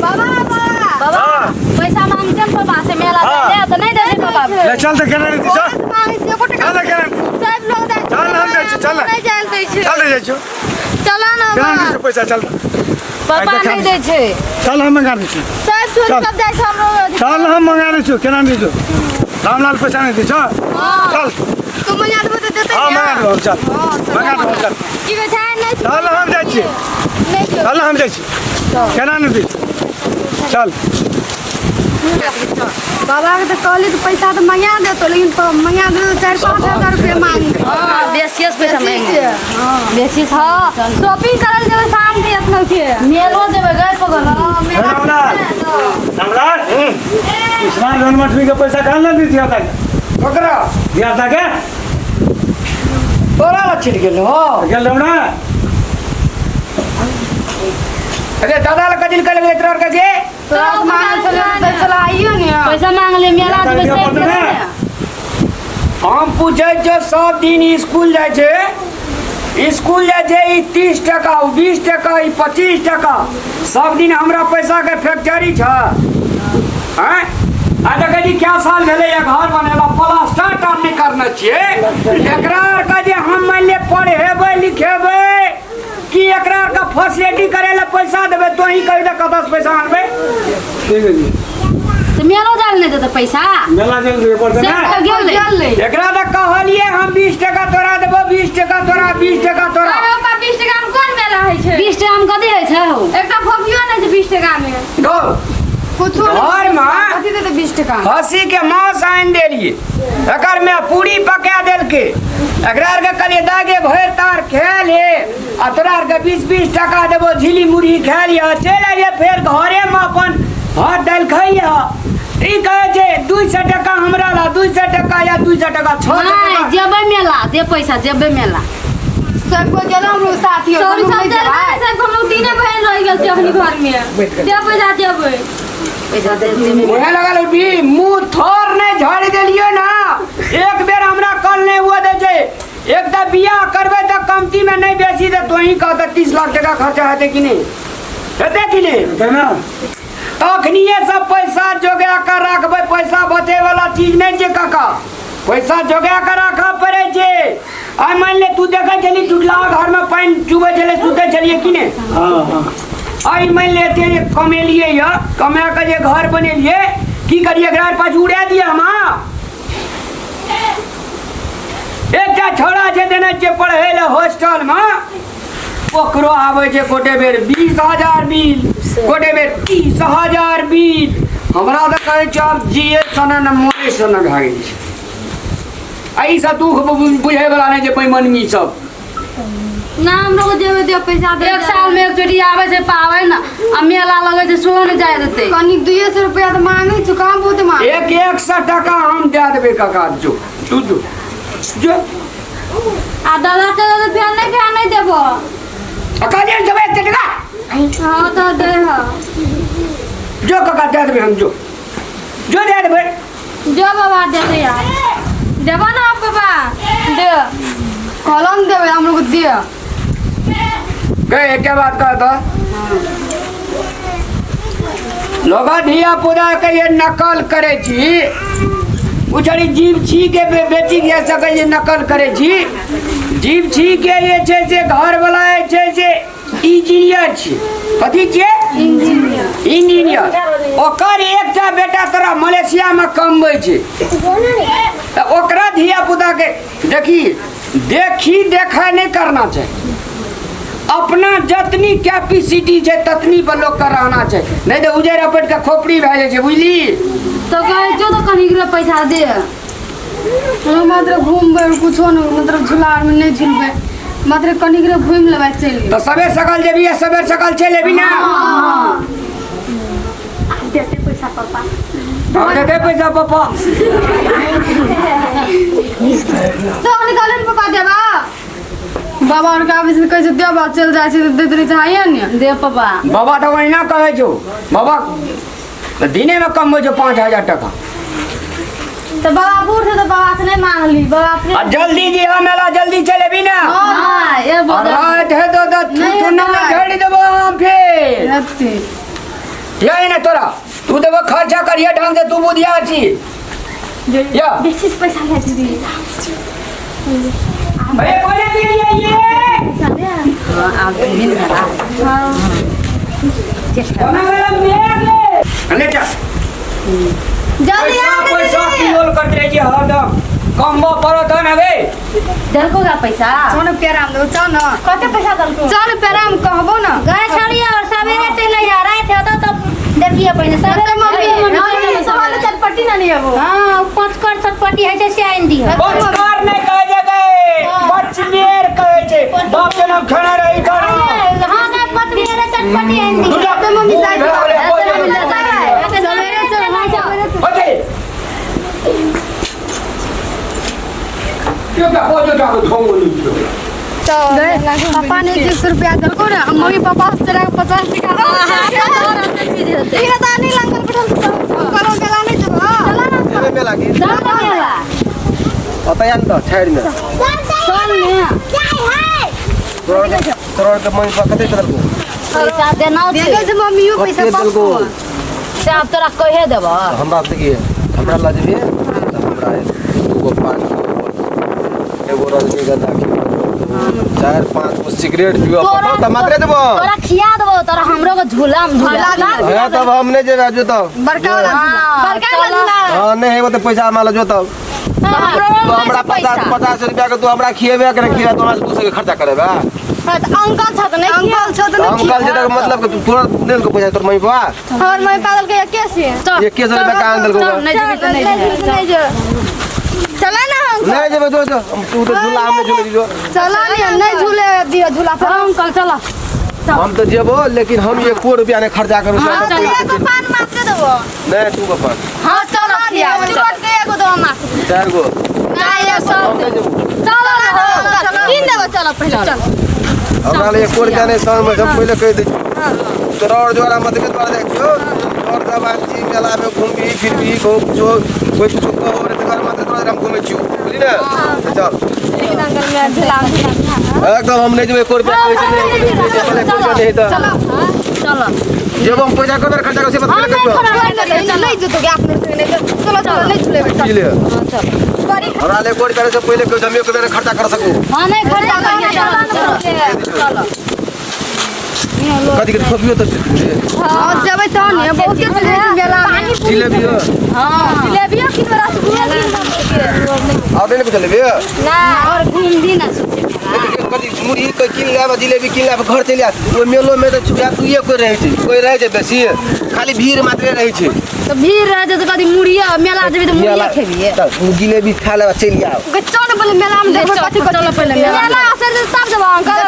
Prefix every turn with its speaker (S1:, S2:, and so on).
S1: बाबा पैसा मांगते हैं बाबा से मेला दे तो नहीं दे बाबा
S2: ले चल तो केना नहीं चल चल केना
S1: सब लोग दे
S2: चल हम दे चल
S1: नहीं चलते छे
S2: चल दे छो
S1: चल ना
S2: केना दे पैसा चल
S1: बाबा नहीं दे छे
S2: चल हम मंगा दे छी
S1: सब छोड़ सब जाय छै हमरो
S2: चल हम मंगा दे छी केना दे छो रामलाल पैसा नहीं दे छो चल
S1: तू मंगा दे तो देते
S2: हां मंगा दे चल मंगा दे चल
S1: की कह छै नहीं
S2: चल हम जाय छी
S1: नहीं
S2: चल हम जाय छी केना नहीं दे चल
S1: बाबा के तो कहली तो पैसा तो मंगा दे तो लेकिन मंगा दे 4-5 हजार रुपया मांग हां बेसियस पैसा मांगे हां बेसियस हां शॉपिंग करल जेबे शाम के अपना के मेलो जेबे गए पगल हां मेला
S2: रामलाल इस्माइल जन्माष्टमी के पैसा कहां ले दिया था ओकरा दिया था के
S3: तोरा ला छिट गेल हो
S2: गेल ना
S3: अरे दादा ला कदिन कल गए तोर के
S1: तो मांग चले चलाइयो ने पैसा मांग ले मेला जेबे से
S3: हम पूछे जो सब दिन स्कूल जाय छे स्कूल जाय छे 30 टका 20 टका 25 टका सब दिन हमरा पैसा के फैक्ट्री छ हैं आज कदी क्या साल भेले या घर बनेला प्लास्टर टार नहीं करना चाहिए एकरा का जे हम मान ले पढ़ेबे लिखेबे कि एकरा का फैसिलिटी करेला पैसा देबे तो ही कहि दे कतस पैसा आनबे
S2: ठीक है जी
S1: तो मेलो जाल नहीं देता पैसा
S2: मेला जल रे पड़ते ना
S1: गेल ले
S3: एकरा दा कहलिए हम 20 टका तोरा देबो 20 टका तोरा 20 टका तोरा
S1: अरे ओपा 20 टका में कोन मेला है छे 20 टका में कथि है छे एकटा फोफियो नहीं छै 20 टका में
S3: गो
S1: कुछो
S3: घर में
S1: कथि देते 20 टका
S3: खसी के मांस आन देलिए एकर में पूरी पका देल के एकरा के कहलिए दागे भर तार खा ले आ तोरा के 20 टका देबो झिली मुरही खा लिया चल आइए फिर घरे में अपन भात दाल खाइए ई कहे जे 200 टका हमरा ला 200 टका या 200 टका 600 टका
S1: जेबे मेला दे पैसा जेबे मेला सब को गेलो हम साथी सब सब हम लोग दिने बहन रह गेल छै अपनी घर में दे पैसा देबे पैसा दे
S3: ओहे लगल भी मुंह थोर नहीं झाड़ देलियो ना एक बेर हमरा कल नहीं हुआ दे छै एक दा बियाह करबे त कमती में नहीं बेसी दे तोही कह 30 लाख टका खर्चा हेते कि नहीं हेते कि नहीं
S2: है ना
S3: तखनिए सब पैसा जोगा कर रखबे पैसा बचे वाला चीज नहीं छै काका पैसा जोगा कर रखा पड़े छै आ मान ले तू देखे चली टूटला घर में पानी चुबे चले सुते चलिए कि नहीं
S2: हां हां
S3: आई मान लेते ये कमेलिए या कमा के जे घर बनेलिए की करिए घर पास उड़ा दिए हम एकटा छोड़ा छै देने छै पढ़े ले हॉस्टल में ओकरो आवे छै गोटे बेर 20,000 बिल गोटे बेर 30,000 बिल हमरा त कहे छै अब जीए सने न मोरे सने भागे छै आई सब दुख बुझे वाला नहीं जे पैमनमी सब
S1: ना हम लोग जेबे दे पैसा दे एक साल में एक चोटी आवे छै पावे ना आ मेला लगे छै सो न जाय देते कनी 200 रुपया त मांगे छु कहां बहुत मांग
S3: एक 100 टका हम दे देबे काका जो तू जो
S1: आ दादा के फिर नहीं देबो
S3: अकाले जबे टका
S1: हां तो दे हा
S3: जो काका दे देबे हम जो दे देबे
S1: जो बाबा दे दे यार देबो ना बाबा दे कलम देबे हम लोग दे
S3: गए क्या बात कहता लोग धिया पुता के ये नकल करे छी उछड़ी जीव छी के बेटी के सके ये नकल करे छी जीव छी के ये छै से घर वाला है छै से इंजीनियर छी कथि छै इंजीनियर ओकर एकटा बेटा तोरा मलेशिया में कमबै छै त ओकरा धिया पुता के देखी देखा नहीं करना चाहिए अपना जतनी कैपेसिटी है ततनी पर लोग का रहना चाहिए नहीं तो उजर अपट के खोपड़ी भए जाए बुझली
S1: तो कहे जो तो कनी के पैसा दे हम मात्र घूमबे कुछो न मतलब झुलार में नहीं झुलबे मात्र कनी के घूम लेबे चल
S3: तो सबे सकल जेबी सबे सकल चले भी ना
S1: देते पैसा पापा
S3: देते पैसा पापा
S1: तो निकालन पापा देबा बाबा और का बिस कह देबा चल जाय छै दे दे चाहिए न दे पापा
S3: बाबा तो वही ना कहे जो बाबा दिने में कम हो जो 5,000 टका
S1: तो बाबा बूढ़ तो बाबा से नहीं मांग ली बाबा अपने
S3: जल्दी जी हम मेला जल्दी चले भी ना
S1: हां ये बोल
S3: रात है तो तू ना झड़ देबो हम फिर यही ना तोरा तू देखो खर्चा करिए ढंग से तू बुधिया छी या
S1: बेसी पैसा ले दीदी
S3: भैया बोले के लिए ये
S1: आप मिल रहा हां
S3: बना गया मेरे अने जा
S1: जल्दी आ
S3: पैसा किलोल कर दे जी हरदम कमबो परत न बे
S1: दलको का पैसा
S4: चल पेराम दो चल न
S1: कते पैसा दलको
S4: चल पेराम कहबो न
S1: गए छड़िए और सवेरे चले जा रहे थे तो तब देखिए पहले सवेरे
S4: मम्मी सवाल चटपटी ना नहीं अब
S1: हां पांच कर चटपटी है जैसे आइन दी है
S3: बचकार नहीं कहे जगह बचमेर कहे छे बाप के नाम खाना रही कर
S1: हां का पत मेरे चटपटी आइन दी
S3: तो
S4: मम्मी जाए
S1: सवेरे चल हां सवेरे
S3: ओके क्यों क्या हो जो ढोंग नहीं
S4: तो पापा ने 100 रुपया दलको ना मम्मी पापा चला 50 टका तीन दानी लंगल पठल करो गेला नहीं जब
S5: एमे में लागी
S1: चला
S5: पता यान त छाड़ में
S1: चल में
S5: तोरा के मम्मी पापा कते चल को
S1: पैसा देना
S4: देखे से मम्मी यो पैसा
S5: कते चल को
S1: से आप तोरा कहे देबो
S5: हम बात देखिए हमरा ला जेबे हमरा दूगो पान एगो रजनीगंधा की 4-5 गो सिगरेट पियो पतो त मात्रे देबो
S1: तोरा खिया देबो तोरा हमरो को झूला में झूला
S5: हां तब हमने जे राजू त
S4: बड़का वाला बड़का वाला
S5: हां नहीं है तो पैसा माला जो तब तो हमरा 50 रुपया के तू हमरा खिएबे करे खिया तो हमरा दूसरे के खर्चा करेबा
S4: अंकल छ त नहीं अंकल छ त
S5: हम कल जे तक मतलब कि तू तुरंत लेल को पैसा तोर मम्मी पापा
S4: और मैं पागल के कैसे
S5: 21 रुपया का आंदल को
S1: नहीं जेबे तो नहीं
S4: चला ना
S5: नहीं जेबे तो तू तो झूला हमने झूले दीजो
S4: चला नहीं झूले दियो झूला पर
S1: अंकल चलो
S5: हम तो जेबो लेकिन हम 1 रुपया ने खर्चा करू
S4: को पान मात्र देबो
S5: नहीं तू का पान
S4: हां चला दिया चिपट के एगो दो मात्र
S5: 4 गो
S4: नहीं ये सब चलो ना किन देबो चलो पहले चल
S5: हमरा ले 1 रुपया ने शाम में हम पहले कह दे तोरा और जोरा मत के तोरा देखियो और जबान जी मेला में घूमी फिर भी को जो कोई कुछ को और घर मत तोरा हम घूमे छियो बुझली ना चल
S4: लेकिन अंकल मैं झूला
S5: एकदम हम नहीं जो 1 रुपया नहीं तो
S1: चलो
S5: जब हम पैसा कर खर्चा कर से बात कर
S4: नहीं जो तो आप नहीं चलो चलो नहीं झूले में
S5: ले
S4: सॉरी
S5: हमरा ले कोड करे से पहले कोई जमियो के खर्चा कर सकू
S1: हां नहीं खर्चा करिए चलो
S5: कदी के खोबियो तो
S4: हां जब तो नहीं बहुत के मेला में
S5: जिलेबी
S1: हां जिलेबी की रसगुल्ला की
S5: और नहीं चले बे
S1: ना और घूम भी ना
S5: कदी मुड़ी के किन ले जिलेबी किन ले घर चले आ ओ मेलो में तो छुया तू ये कोई रहे छै बेसी खाली भीड़ मात्र रहे छै
S1: तो भीड़ रहे तो कदी मुड़िया मेला जेबी तो मुड़िया खेबिए
S5: तू जिलेबी खा ले चल आओ
S4: गच्चो ने बोले मेला में देखो कथि चलो पहले मेला असर तब जब अंकल